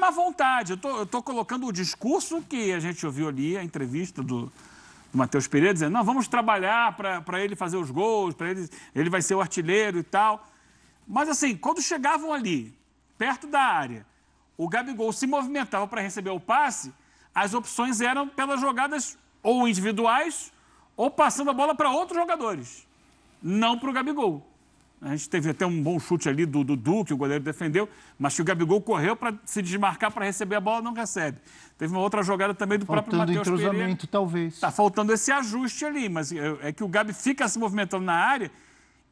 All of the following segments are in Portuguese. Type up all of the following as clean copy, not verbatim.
má vontade. Eu tô colocando o discurso que a gente ouviu ali, a entrevista do Matheus Pereira, dizendo, não, vamos trabalhar para ele fazer os gols, para ele vai ser o artilheiro e tal. Mas, assim, quando chegavam ali, perto da área, o Gabigol se movimentava para receber o passe, as opções eram pelas jogadas ou individuais ou passando a bola para outros jogadores, não para o Gabigol. A gente teve até um bom chute ali do Dudu, que o goleiro defendeu, mas que o Gabigol correu para se desmarcar para receber a bola, não recebe. Teve uma outra jogada também do próprio Matheus Pereira. Faltando entrosamento, talvez. Está faltando esse ajuste ali, mas é que o Gabi fica se movimentando na área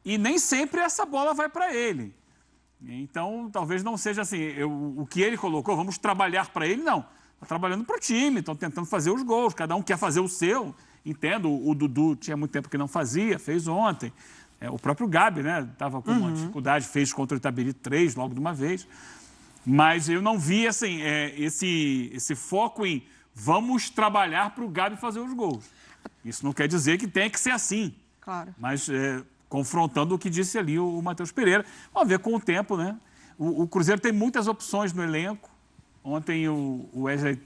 e nem sempre essa bola vai para ele. Então, talvez não seja assim, o que ele colocou, vamos trabalhar para ele, não. Está trabalhando para o time, estão tentando fazer os gols, cada um quer fazer o seu. Entendo, o Dudu tinha muito tempo que não fazia, fez ontem. O próprio Gabi, né, estava com uma dificuldade, fez contra o Itabiri 3 logo de uma vez. Mas eu não vi assim, esse foco em vamos trabalhar para o Gabi fazer os gols. Isso não quer dizer que tenha que ser assim. Claro. Mas confrontando o que disse ali o Matheus Pereira. Vamos ver com o tempo, né? O Cruzeiro tem muitas opções no elenco. Ontem o Wesley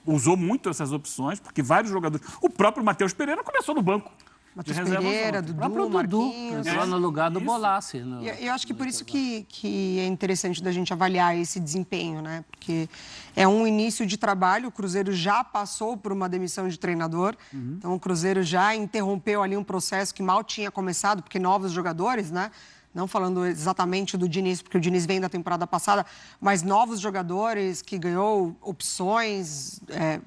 usou muito essas opções, porque vários jogadores... O próprio Matheus Pereira começou no banco. Matheus Pereira, Dudu, Marquinhos... Entrou no lugar do Bolassi. E eu acho que por isso que é interessante da gente avaliar esse desempenho, né? Porque é um início de trabalho, o Cruzeiro já passou por uma demissão de treinador, então o Cruzeiro já interrompeu ali um processo que mal tinha começado, porque novos jogadores, né? Não falando exatamente do Diniz, porque o Diniz vem da temporada passada, mas novos jogadores que ganhou opções,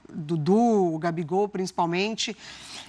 Dudu, o Gabigol principalmente.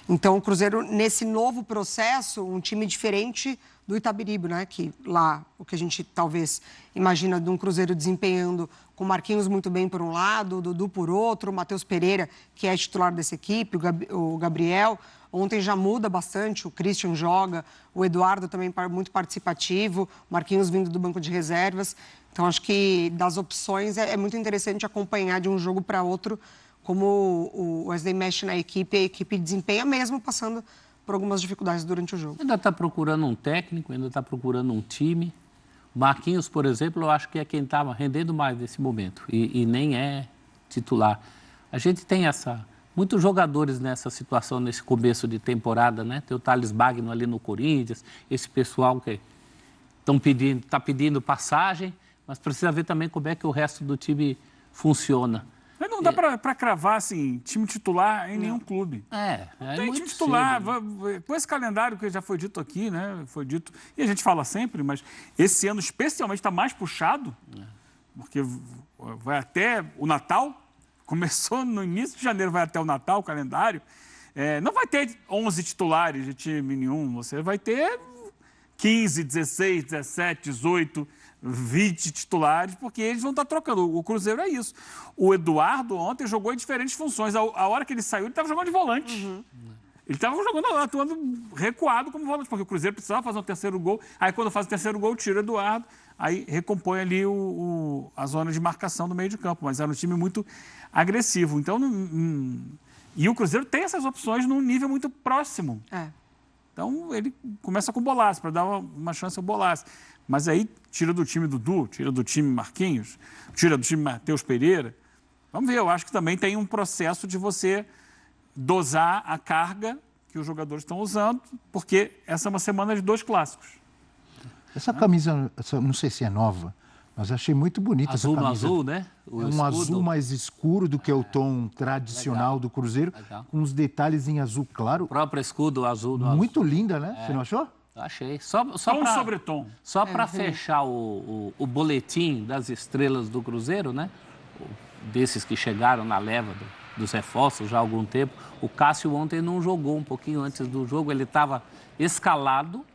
Então, o Cruzeiro, nesse novo processo, um time diferente do Itabiribe, né? Que lá, o que a gente talvez imagina de um Cruzeiro desempenhando com o Marquinhos muito bem por um lado, o Dudu por outro, o Matheus Pereira, que é titular dessa equipe, o Gabriel. Ontem já muda bastante, o Christian joga, o Eduardo também muito participativo, o Marquinhos vindo do banco de reservas. Então, acho que das opções é muito interessante acompanhar de um jogo para outro como o Wesley mexe na equipe, a equipe desempenha mesmo passando por algumas dificuldades durante o jogo. Ainda está procurando um técnico, ainda está procurando um time. Marquinhos, por exemplo, eu acho que é quem estava rendendo mais nesse momento e nem é titular. A gente tem muitos jogadores nessa situação, nesse começo de temporada, né? Tem o Thales Magno ali no Corinthians, esse pessoal que está pedindo passagem, mas precisa ver também como é que o resto do time funciona. Mas não dá para cravar, assim, time titular em nenhum clube. Não tem time titular. Com esse calendário que já foi dito aqui, né? Foi dito, e a gente fala sempre, mas esse ano especialmente está mais puxado, porque vai até o Natal, começou no início de janeiro, vai até o Natal, o calendário. Não vai ter 11 titulares de time nenhum, você vai ter 15, 16, 17, 18... 20 titulares, porque eles vão estar trocando. O Cruzeiro é isso. O Eduardo ontem jogou em diferentes funções. A hora que ele saiu, ele estava jogando de volante. Ele estava jogando, atuando recuado como volante, porque o Cruzeiro precisava fazer um terceiro gol. Aí, quando faz o terceiro gol, tira o Eduardo. Aí, recompõe ali a zona de marcação do meio de campo. Mas era um time muito agressivo. Então, e o Cruzeiro tem essas opções num nível muito próximo. Então, ele começa com o Bolassi, para dar uma chance ao Bolassi. Mas aí tira do time Dudu, tira do time Marquinhos, tira do time Matheus Pereira. Vamos ver, eu acho que também tem um processo de você dosar a carga que os jogadores estão usando, porque essa é uma semana de 2 clássicos. Essa camisa, não sei se é nova, mas achei muito bonita essa camisa. Azul, né? Um azul mais escuro do que o tom tradicional do Cruzeiro, com uns detalhes em azul claro. O próprio escudo azul. Muito linda, né? Você não achou? Achei. Tom sobre tom. Só para fechar o boletim das estrelas do Cruzeiro, né? Desses que chegaram na leva dos reforços já há algum tempo. O Cássio ontem não jogou, um pouquinho antes do jogo. Ele estava escalado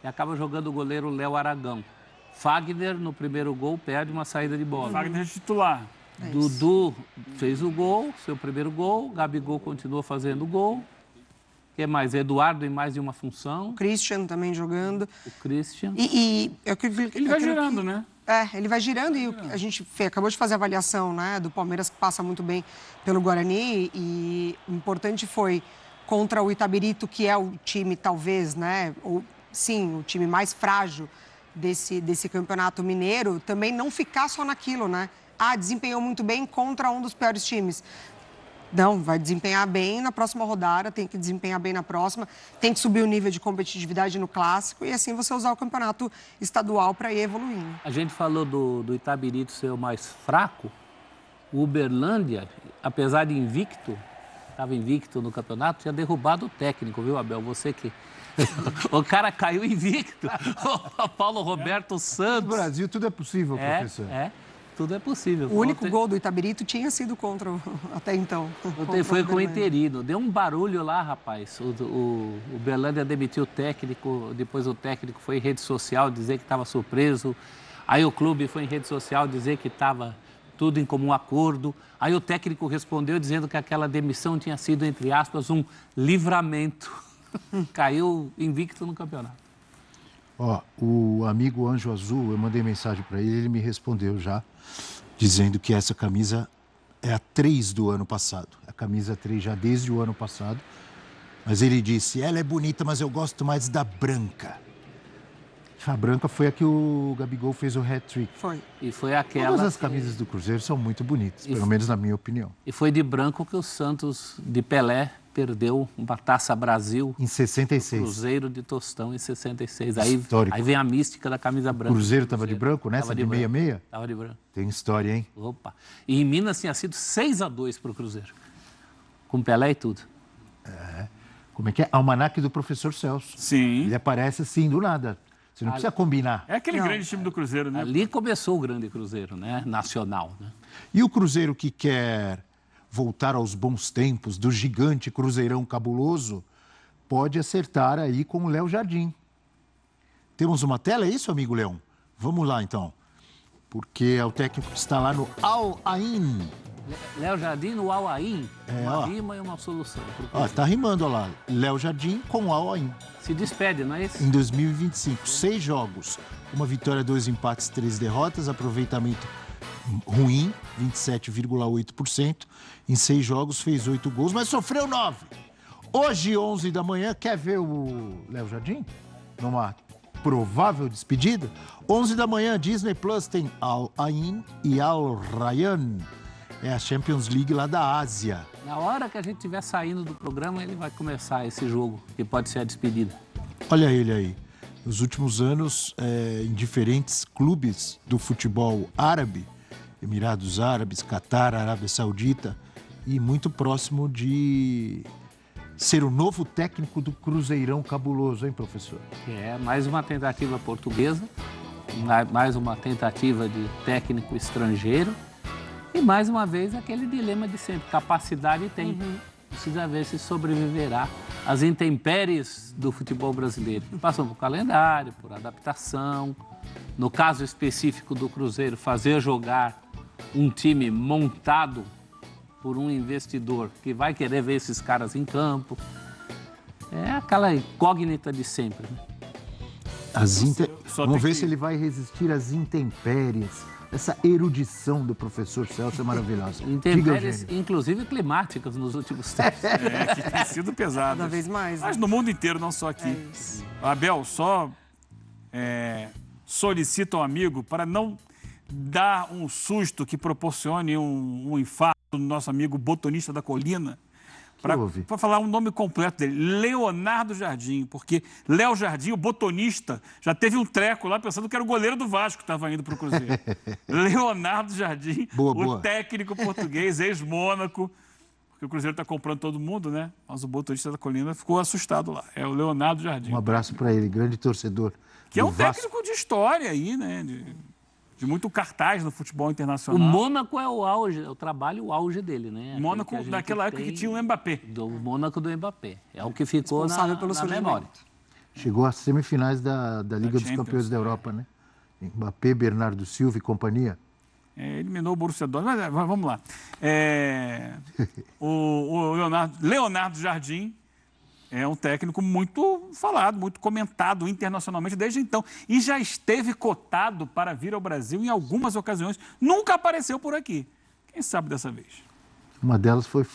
e acaba jogando o goleiro Léo Aragão. Fagner, no primeiro gol, perde uma saída de bola. Fagner é titular. Dudu fez o gol, seu primeiro gol. Gabigol continua fazendo gol. O que mais? Eduardo em mais de uma função. O Christian também jogando. O Christian. Ele vai girando, né? Ele vai girando e a gente acabou de fazer a avaliação, né, do Palmeiras, que passa muito bem pelo Guarani. E o importante foi contra o Itabirito, que é o time, talvez, né, ou sim, o time mais frágil desse campeonato mineiro, também não ficar só naquilo, né? desempenhou muito bem contra um dos piores times. Não, vai desempenhar bem na próxima rodada, tem que desempenhar bem na próxima, tem que subir o nível de competitividade no clássico e assim você usar o campeonato estadual para ir evoluindo. A gente falou do Itabirito ser o mais fraco. O Uberlândia, apesar de estava invicto no campeonato, tinha derrubado o técnico, viu, Abel? Você que... O cara caiu invicto. O Paulo Roberto Santos. No Brasil tudo é possível, professor. Tudo é possível. O único gol do Itabirito tinha sido até então. Ontem foi com o interino. Deu um barulho lá, rapaz. O Uberlândia demitiu o técnico, depois o técnico foi em rede social dizer que estava surpreso. Aí o clube foi em rede social dizer que estava tudo em comum acordo. Aí o técnico respondeu dizendo que aquela demissão tinha sido, entre aspas, um livramento. Caiu invicto no campeonato. Ó, o amigo Anjo Azul, eu mandei mensagem para ele, ele me respondeu já, dizendo que essa camisa é a 3 do ano passado. A camisa 3 já desde o ano passado. Mas ele disse, ela é bonita, mas eu gosto mais da branca. A branca foi a que o Gabigol fez o hat-trick. Foi. E foi aquela... Todas as camisas do Cruzeiro são muito bonitas, pelo menos na minha opinião. E foi de branco que o Santos, de Pelé, perdeu uma Taça Brasil. Em 66. Cruzeiro de Tostão em 66. Histórico. Aí vem a mística da camisa branca. O Cruzeiro estava de branco nessa, de 66? Estava de branco. Tem história, hein? Opa. E em Minas tinha sido 6-2 para o Cruzeiro. Com Pelé e tudo. Como é que é? Almanaque do professor Celso. Sim. Ele aparece assim, do nada. Você não precisa combinar. É aquele grande time do Cruzeiro, né? Ali começou o grande Cruzeiro, né? Nacional, né? E o Cruzeiro que quer voltar aos bons tempos do gigante Cruzeirão cabuloso, pode acertar aí com o Léo Jardim. Temos uma tela, é isso, amigo Leão? Vamos lá, então. Porque é o técnico que está lá no Al Ain. Léo Jardim no Al Ain, uma ó. rima e uma solução. Ó, tá rimando, ó lá. Léo Jardim com Al Ain. Se despede, não é isso? Em 2025, 6 jogos, uma vitória, 2 empates, 3 derrotas, aproveitamento ruim, 27,8%. Em 6 jogos fez 8 gols, mas sofreu 9. Hoje, 11 da manhã, quer ver o Léo Jardim? Numa provável despedida? 11 da manhã, Disney Plus tem Al Ain e Al Rayyan. É a Champions League lá da Ásia. Na hora que a gente estiver saindo do programa, ele vai começar esse jogo, que pode ser a despedida. Olha ele aí. Nos últimos anos, em diferentes clubes do futebol árabe, Emirados Árabes, Catar, Arábia Saudita, e muito próximo de ser o novo técnico do Cruzeirão cabuloso, hein, professor? É mais uma tentativa portuguesa, mais uma tentativa de técnico estrangeiro e mais uma vez aquele dilema de sempre, capacidade tem. Precisa ver se sobreviverá às intempéries do futebol brasileiro. Passam por calendário, por adaptação. No caso específico do Cruzeiro, fazer jogar um time montado por um investidor que vai querer ver esses caras em campo. É aquela incógnita de sempre, né? Vamos ver se ele vai resistir às intempéries. Essa erudição do professor Celso é maravilhosa. Intempéries, inclusive climáticas, nos últimos tempos. Que tem sido pesado. Cada vez mais. Mas no mundo inteiro, não só aqui. Abel, só solicita ao amigo para não dar um susto que proporcione um infarto no nosso amigo botonista da colina. Para falar o nome completo dele, Leonardo Jardim, porque Léo Jardim, o botonista, já teve um treco lá pensando que era o goleiro do Vasco que estava indo para o Cruzeiro. Leonardo Jardim, o técnico português, ex-Mônaco, porque o Cruzeiro está comprando todo mundo, né? Mas o botonista da colina ficou assustado lá. É o Leonardo Jardim. Um abraço para ele, grande torcedor. Que é um técnico de história aí, né? De muito cartaz no futebol internacional. O Mônaco é o auge, o auge dele, né? O Mônaco, naquela época que tinha o Mbappé. Do Mônaco do Mbappé. É o que ficou na memória. Chegou às semifinais da Liga dos Campeões da Europa, né? Mbappé, Bernardo Silva e companhia. Eliminou o Borussia Dortmund, mas vamos lá. O Leonardo Jardim é um técnico muito falado, muito comentado internacionalmente desde então. E já esteve cotado para vir ao Brasil em algumas ocasiões. Nunca apareceu por aqui. Quem sabe dessa vez? Uma delas foi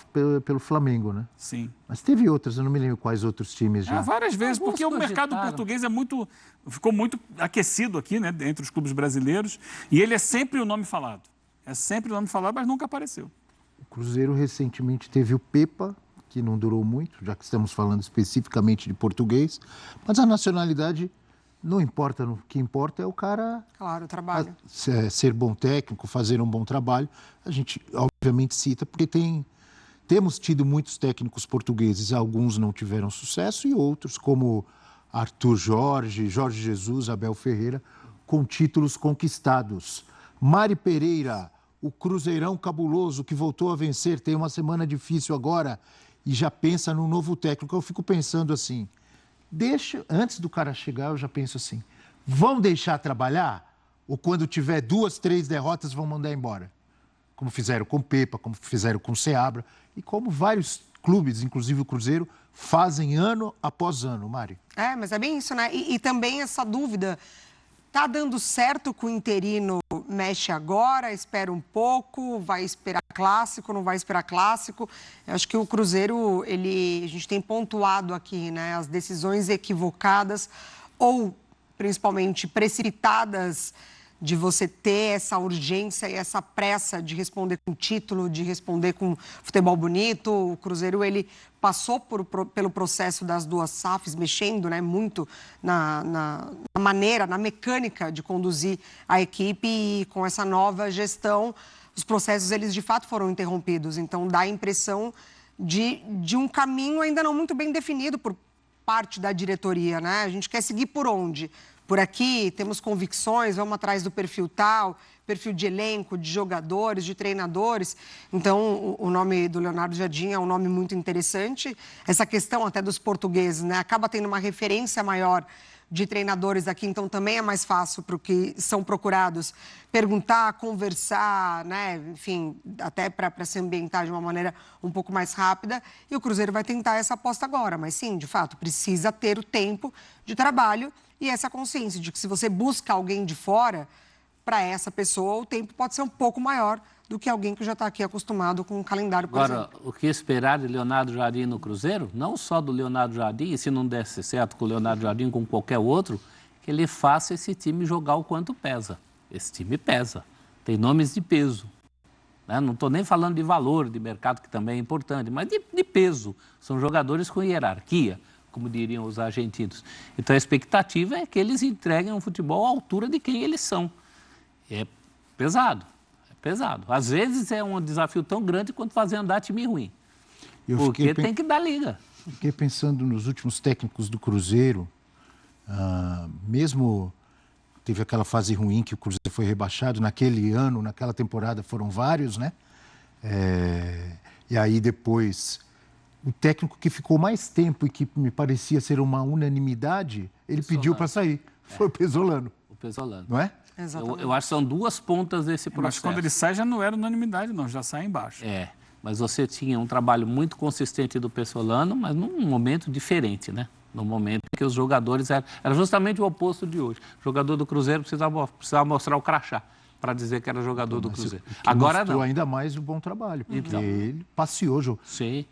pelo Flamengo, né? Sim. Mas teve outras, eu não me lembro quais outros times já. Várias vezes, porque o mercado português ficou muito aquecido aqui, né? Entre os clubes brasileiros. E ele é sempre o nome falado. É sempre o nome falado, mas nunca apareceu. O Cruzeiro recentemente teve o Pepa, que não durou muito, já que estamos falando especificamente de português, mas a nacionalidade não importa, o que importa é o cara... Claro, o trabalho. Ser bom técnico, fazer um bom trabalho. A gente, obviamente, cita, porque temos tido muitos técnicos portugueses, alguns não tiveram sucesso e outros, como Arthur Jorge, Jorge Jesus, Abel Ferreira, com títulos conquistados. Mari Pereira, o Cruzeirão cabuloso que voltou a vencer, tem uma semana difícil agora e já pensa no novo técnico. Eu fico pensando assim, antes do cara chegar, eu já penso assim, vão deixar trabalhar? Ou quando tiver 2, 3 derrotas, vão mandar embora? Como fizeram com o Pepa, como fizeram com o Seabra e como vários clubes, inclusive o Cruzeiro, fazem ano após ano, Mari. Mas é bem isso, né? E também essa dúvida, tá dando certo que o interino mexe agora, espera um pouco, vai esperar clássico, não vai esperar clássico? Eu acho que o Cruzeiro, a gente tem pontuado aqui, né? As decisões equivocadas ou principalmente precipitadas de você ter essa urgência e essa pressa de responder com título, de responder com futebol bonito. O Cruzeiro, ele passou pelo processo das 2 SAFs, mexendo, né, muito na maneira, na mecânica de conduzir a equipe e com essa nova gestão, os processos, eles de fato foram interrompidos. Então, dá a impressão de um caminho ainda não muito bem definido por parte da diretoria, né? A gente quer seguir por onde? Por aqui, temos convicções, vamos atrás do perfil tal, perfil de elenco, de jogadores, de treinadores. Então, o nome do Leonardo Jardim é um nome muito interessante. Essa questão até dos portugueses, né? Acaba tendo uma referência maior de treinadores aqui, então também é mais fácil para o que são procurados perguntar, conversar, né? Enfim, até para se ambientar de uma maneira um pouco mais rápida. E o Cruzeiro vai tentar essa aposta agora, mas sim, de fato, precisa ter o tempo de trabalho e essa consciência de que se você busca alguém de fora, para essa pessoa o tempo pode ser um pouco maior do que alguém que já está aqui acostumado com um calendário, por Agora, exemplo. o que esperar de Leonardo Jardim no Cruzeiro, não só do Leonardo Jardim, e se não desse certo com o Leonardo Jardim, com qualquer outro, que ele faça esse time jogar o quanto pesa. Esse time pesa, tem nomes de peso. Né? Não estou nem falando de valor de mercado, que também é importante, mas de peso. São jogadores com hierarquia, como diriam os argentinos. Então, a expectativa é que eles entreguem um futebol à altura de quem eles são. É pesado. Pesado. Às vezes é um desafio tão grande quanto fazer andar time ruim. Porque tem que dar liga. Fiquei pensando nos últimos técnicos do Cruzeiro. Mesmo teve aquela fase ruim que o Cruzeiro foi rebaixado. Naquele ano, naquela temporada, foram vários, né? E aí depois, o técnico que ficou mais tempo e que me parecia ser uma unanimidade, ele pediu para sair. Foi o Pesolano. O Pesolano. Não é? Eu acho que são 2 pontas desse processo. Mas quando ele sai já não era unanimidade, não, já sai embaixo. Mas você tinha um trabalho muito consistente do Pesolano, mas num momento diferente, né? No momento em que os jogadores... Era justamente o oposto de hoje. O jogador do Cruzeiro precisava mostrar o crachá para dizer que era jogador do Cruzeiro. Agora mostrou não. ainda mais o bom trabalho, porque ele passeou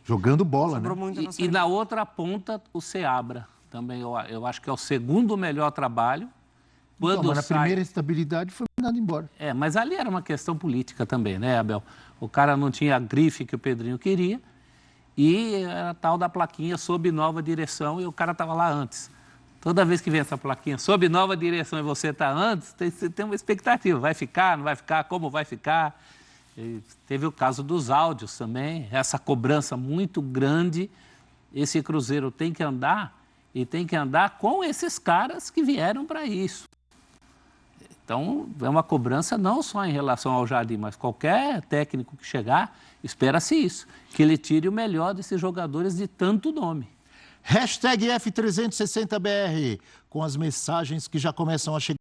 jogando bola, né? E na outra ponta, o Seabra. Também eu acho que é o segundo melhor trabalho. Mas na primeira instabilidade foi mandado embora. Mas ali era uma questão política também, né, Abel? O cara não tinha a grife que o Pedrinho queria e era tal da plaquinha sob nova direção e o cara estava lá antes. Toda vez que vem essa plaquinha sob nova direção e você está antes, você tem uma expectativa. Vai ficar, não vai ficar, como vai ficar? E teve o caso dos áudios também, essa cobrança muito grande. Esse Cruzeiro tem que andar e tem que andar com esses caras que vieram para isso. Então, é uma cobrança não só em relação ao Jardim, mas qualquer técnico que chegar, espera-se isso, que ele tire o melhor desses jogadores de tanto nome. #F360BR, com as mensagens que já começam a chegar.